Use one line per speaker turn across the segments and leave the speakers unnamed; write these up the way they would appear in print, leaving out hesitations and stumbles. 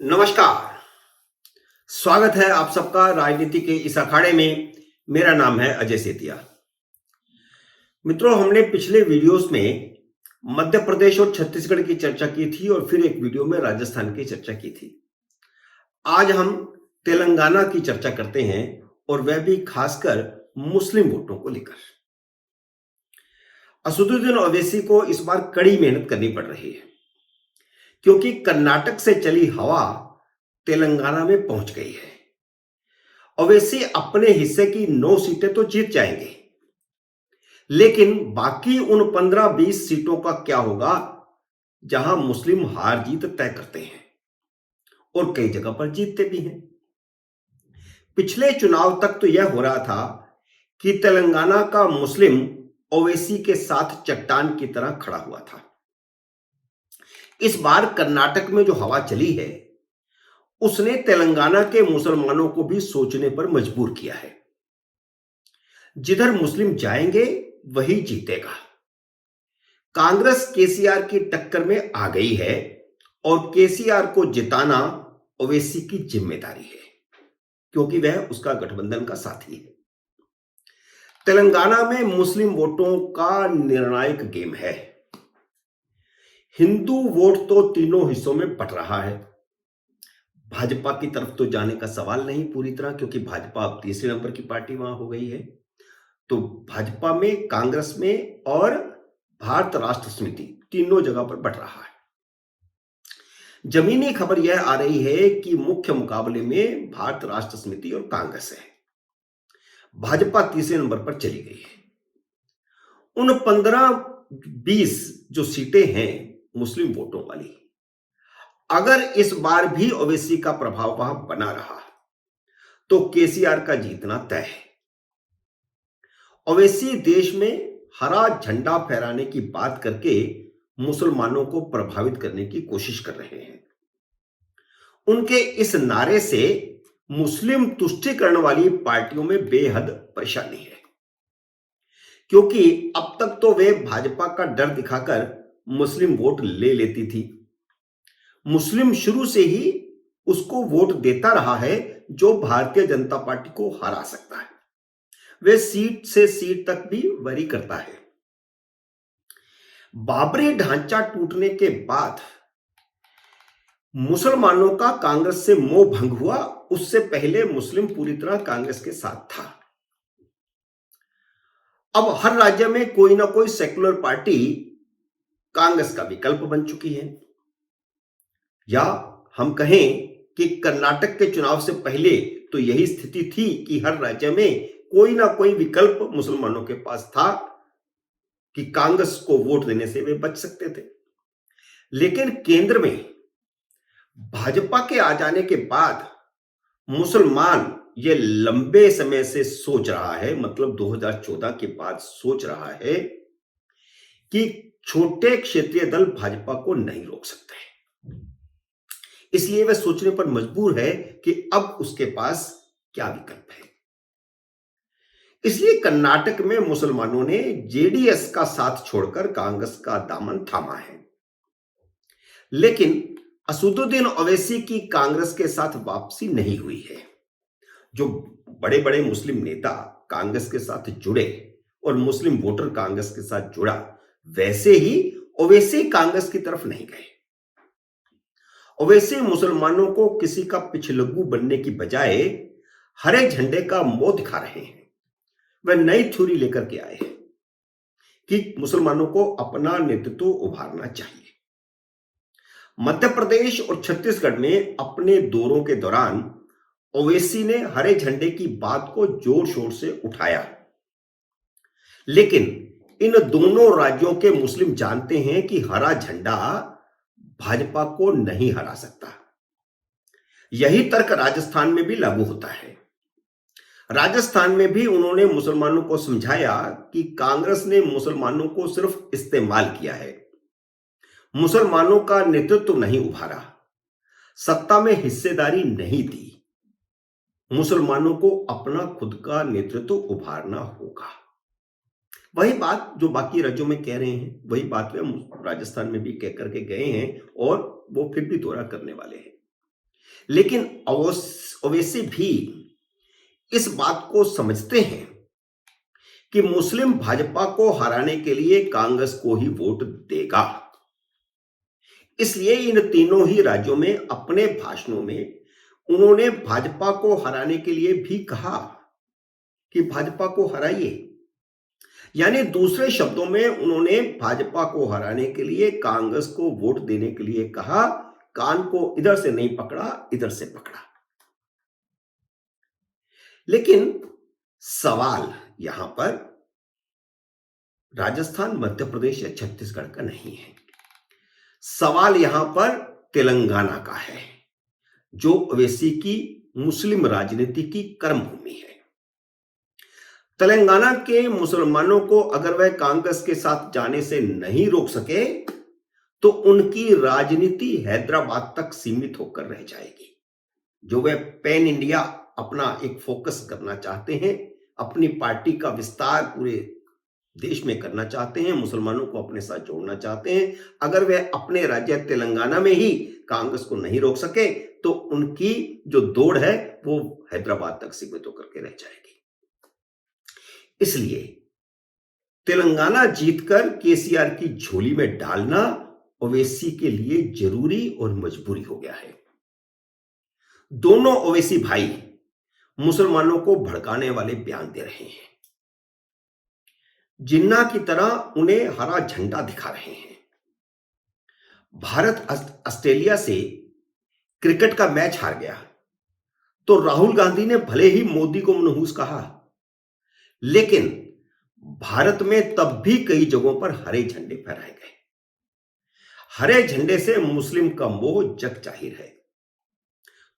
नमस्कार। स्वागत है आप सबका राजनीति के इस अखाड़े में। मेरा नाम है अजय सेतिया। मित्रों, हमने पिछले वीडियोस में मध्य प्रदेश और छत्तीसगढ़ की चर्चा की थी और फिर एक वीडियो में राजस्थान की चर्चा की थी। आज हम तेलंगाना की चर्चा करते हैं और वह भी खासकर मुस्लिम वोटों को लेकर। असदुद्दीन ओवैसी को इस बार कड़ी मेहनत करनी पड़ रही है क्योंकि कर्नाटक से चली हवा तेलंगाना में पहुंच गई है। ओवैसी अपने हिस्से की 9 सीटें तो जीत जाएंगे, लेकिन बाकी उन 15-20 सीटों का क्या होगा जहां मुस्लिम हार जीत तय करते हैं और कई जगह पर जीतते भी हैं। पिछले चुनाव तक तो यह हो रहा था कि तेलंगाना का मुस्लिम ओवैसी के साथ चट्टान की तरह खड़ा हुआ था। इस बार कर्नाटक में जो हवा चली है उसने तेलंगाना के मुसलमानों को भी सोचने पर मजबूर किया है। जिधर मुस्लिम जाएंगे वही जीतेगा। कांग्रेस केसीआर की टक्कर में आ गई है और केसीआर को जिताना ओवैसी की जिम्मेदारी है क्योंकि वह उसका गठबंधन का साथी है। तेलंगाना में मुस्लिम वोटों का निर्णायक गेम है। हिंदू वोट तो तीनों हिस्सों में बट रहा है। भाजपा की तरफ तो जाने का सवाल नहीं पूरी तरह, क्योंकि भाजपा अब तीसरे नंबर की पार्टी वहां हो गई है। तो भाजपा में, कांग्रेस में और भारत राष्ट्र समिति तीनों जगह पर बट रहा है। जमीनी खबर यह आ रही है कि मुख्य मुकाबले में भारत राष्ट्र समिति और कांग्रेस है। भाजपा तीसरे नंबर पर चली गई है। उन 15-20 जो सीटें हैं मुस्लिम वोटों वाली, अगर इस बार भी ओवैसी का प्रभाव वहां बना रहा तो केसीआर का जीतना तय है। ओवैसी देश में हरा झंडा फहराने की बात करके मुसलमानों को प्रभावित करने की कोशिश कर रहे हैं। उनके इस नारे से मुस्लिम तुष्टीकरण वाली पार्टियों में बेहद परेशानी है, क्योंकि अब तक तो वे भाजपा का डर दिखाकर मुस्लिम वोट ले लेती थी। मुस्लिम शुरू से ही उसको वोट देता रहा है जो भारतीय जनता पार्टी को हरा सकता है। वे सीट से सीट तक भी वरी करता है। बाबरी ढांचा टूटने के बाद मुसलमानों का कांग्रेस से मोह भंग हुआ। उससे पहले मुस्लिम पूरी तरह कांग्रेस के साथ था। अब हर राज्य में कोई ना कोई सेक्युलर पार्टी कांग्रेस का विकल्प बन चुकी है, या हम कहें कि कर्नाटक के चुनाव से पहले तो यही स्थिति थी कि हर राज्य में कोई ना कोई विकल्प मुसलमानों के पास था कि कांग्रेस को वोट देने से वे बच सकते थे। लेकिन केंद्र में भाजपा के आ जाने के बाद मुसलमान ये लंबे समय से सोच रहा है, मतलब 2014 के बाद सोच रहा है कि छोटे क्षेत्रीय दल भाजपा को नहीं रोक सकते। इसलिए वह सोचने पर मजबूर है कि अब उसके पास क्या विकल्प है। इसलिए कर्नाटक में मुसलमानों ने जेडीएस का साथ छोड़कर कांग्रेस का दामन थामा है। लेकिन असदुद्दीन ओवैसी की कांग्रेस के साथ वापसी नहीं हुई है। जो बड़े बड़े मुस्लिम नेता कांग्रेस के साथ जुड़े और मुस्लिम वोटर कांग्रेस के साथ जुड़ा, वैसे ही ओवैसी कांग्रेस की तरफ नहीं गए। ओवैसी मुसलमानों को किसी का पिछलग्गू बनने की बजाय हरे झंडे का मोह दिखा रहे हैं। वह नई थ्योरी लेकर के आए हैं कि मुसलमानों को अपना नेतृत्व उभारना चाहिए। मध्य प्रदेश और छत्तीसगढ़ में अपने दौरों के दौरान ओवैसी ने हरे झंडे की बात को जोर शोर से उठाया, लेकिन इन दोनों राज्यों के मुस्लिम जानते हैं कि हरा झंडा भाजपा को नहीं हरा सकता। यही तर्क राजस्थान में भी लागू होता है। राजस्थान में भी उन्होंने मुसलमानों को समझाया कि कांग्रेस ने मुसलमानों को सिर्फ इस्तेमाल किया है, मुसलमानों का नेतृत्व नहीं उभारा, सत्ता में हिस्सेदारी नहीं दी। मुसलमानों को अपना खुद का नेतृत्व उभारना होगा। वही बात जो बाकी राज्यों में कह रहे हैं, वही बात वे राजस्थान में भी कह करके गए हैं और वो फिर भी दोहरा करने वाले हैं। लेकिन ओवैसी भी इस बात को समझते हैं कि मुस्लिम भाजपा को हराने के लिए कांग्रेस को ही वोट देगा। इसलिए इन तीनों ही राज्यों में अपने भाषणों में उन्होंने भाजपा को हराने के लिए भी कहा कि भाजपा को हराइए। यानी दूसरे शब्दों में उन्होंने भाजपा को हराने के लिए कांग्रेस को वोट देने के लिए कहा। कान को इधर से नहीं पकड़ा, इधर से पकड़ा। लेकिन सवाल यहां पर राजस्थान, मध्य प्रदेश या छत्तीसगढ़ का नहीं है। सवाल यहां पर तेलंगाना का है, जो ओवैसी की मुस्लिम राजनीति की कर्मभूमि है। तेलंगाना के मुसलमानों को अगर वह कांग्रेस के साथ जाने से नहीं रोक सके तो उनकी राजनीति हैदराबाद तक सीमित होकर रह जाएगी। जो वह पैन इंडिया अपना एक फोकस करना चाहते हैं, अपनी पार्टी का विस्तार पूरे देश में करना चाहते हैं, मुसलमानों को अपने साथ जोड़ना चाहते हैं, अगर वह अपने राज्य तेलंगाना में ही कांग्रेस को नहीं रोक सके तो उनकी जो दौड़ है वो हैदराबाद तक सीमित होकर के रह जाएगी। इसलिए तेलंगाना जीतकर केसीआर की झोली में डालना ओवैसी के लिए जरूरी और मजबूरी हो गया है। दोनों ओवैसी भाई मुसलमानों को भड़काने वाले बयान दे रहे हैं, जिन्ना की तरह उन्हें हरा झंडा दिखा रहे हैं। भारत ऑस्ट्रेलिया से क्रिकेट का मैच हार गया तो राहुल गांधी ने भले ही मोदी को मनहूस कहा, लेकिन भारत में तब भी कई जगहों पर हरे झंडे फहराए गए। हरे झंडे से मुस्लिम का मोह जग जाहिर है।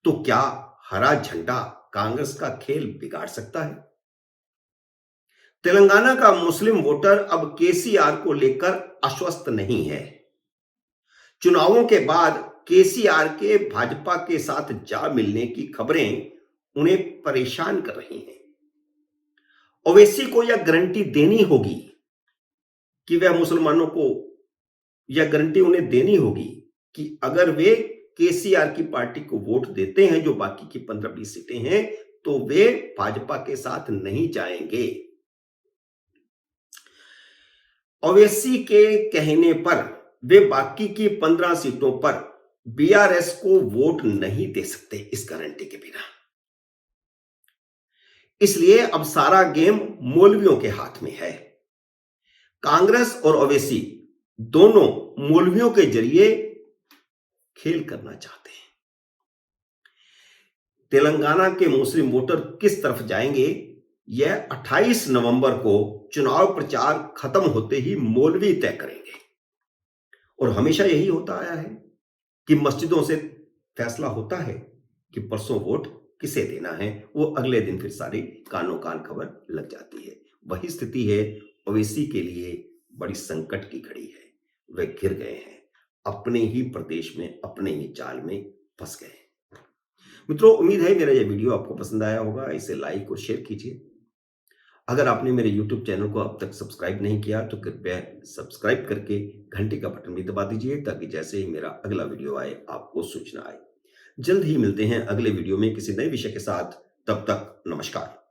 तो क्या हरा झंडा कांग्रेस का खेल बिगाड़ सकता है? तेलंगाना का मुस्लिम वोटर अब केसीआर को लेकर आश्वस्त नहीं है। चुनावों के बाद केसीआर के भाजपा के साथ जा मिलने की खबरें उन्हें परेशान कर रही हैं। ओवैसी को यह गारंटी देनी होगी कि वह मुसलमानों को, यह गारंटी उन्हें देनी होगी कि अगर वे केसीआर की पार्टी को वोट देते हैं, जो बाकी की 15-20 सीटें हैं, तो वे भाजपा के साथ नहीं जाएंगे। ओवैसी के कहने पर वे बाकी की 15 सीटों पर बीआरएस को वोट नहीं दे सकते इस गारंटी के बिना। इसलिए अब सारा गेम मौलवियों के हाथ में है। कांग्रेस और ओवैसी दोनों मौलवियों के जरिए खेल करना चाहते हैं। तेलंगाना के मुस्लिम वोटर किस तरफ जाएंगे, यह 28 नवंबर को चुनाव प्रचार खत्म होते ही मौलवी तय करेंगे। और हमेशा यही होता आया है कि मस्जिदों से फैसला होता है कि परसों वोट किसे देना है, वो अगले दिन फिर सारी कानों कान खबर लग जाती है। वही स्थिति है ओवैसी के लिए। बड़ी संकट की घड़ी है। वे घिर गए हैं, अपने ही प्रदेश में, अपने ही जाल में फंस गए। मित्रों, उम्मीद है मेरा यह वीडियो आपको पसंद आया होगा। इसे लाइक और शेयर कीजिए। अगर आपने मेरे YouTube चैनल को अब तक सब्सक्राइब नहीं किया तो कृपया सब्सक्राइब करके घंटी का बटन भी दबा दीजिए, ताकि जैसे ही मेरा अगला वीडियो आए आपको सूचना आए। जल्द ही मिलते हैं अगले वीडियो में किसी नए विषय के साथ। तब तक नमस्कार।